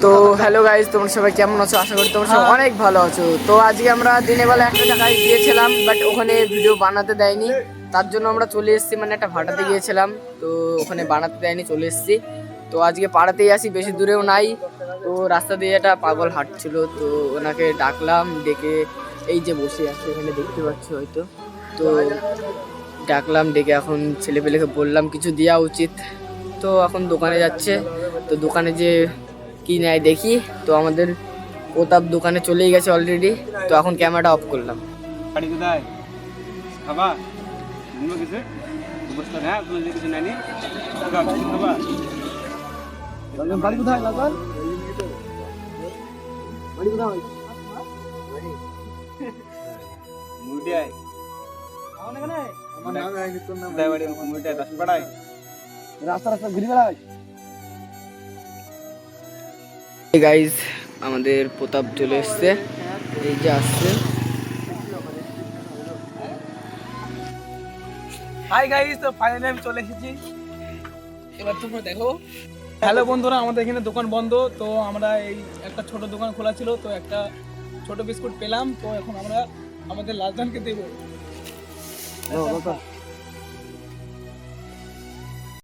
তো hello guys, তোমরা সবাই কেমন আছো? আশা করি তোমরা সবাই অনেক ভালো আছো। তো আজকে আমরা দিনের বেলা একটা জায়গায় গিয়েছিলাম, বাট ওখানে ভিডিও বানাতে দেয়নি। তার জন্য আমরা চলে এসেছি, মানে একটা ভাটাতে গিয়েছিলাম, তো ওখানে বানাতে দেয়নি, চলে এসেছি। তো আজকে পাড়াতেই আসি, বেশি দূরেও নাই। তো রাস্তা দিয়ে একটা পাগল হাঁটছিল, তো ওনাকে ডাকলাম, ডেকে এই যে বসে আছে এখানে দেখতে পাচ্ছ হয়তো। তো ডাকলাম, ডেকে এখন ছেলেপেলেকে বললাম কিছু দেওয়া উচিত। তো এখন দোকানে যাচ্ছে, তো দোকানে যে কি নেয় দেখি। তো আমাদের প্রতাপ দোকানে চলেই গেছে অলরেডি। তো এখন ক্যামেরাটা অফ করলাম। বাড়ি কোথায়? খাবা নিব কিছু বসতে না কোনো কিছু নাই খাবা বাড়ি কোথায় লাগান বাড়ি কোথায় মুডিয়ায় আমার এখানে আমার নাম আছে তোর নাম বাড়ি মুডিয়ায় দাসপাড়ায় রাস্তা রাস্তা ঘুরে বেড়ায়। এই গাইজ, আমাদের প্রতাপ চলে এসছে, এই যে আসছে। হাই গাইস, তো ফাইনালি আমি চলে এসেছি। এবার তোমরা দেখো। হ্যালো বন্ধুরা, আমাদের এখানে দোকান বন্ধ, তো আমরা এই একটা ছোট দোকান খোলা ছিল, তো একটা ছোট বিস্কুট পেলাম। তো এখন আমরা আমাদের লালদানকে দেবো।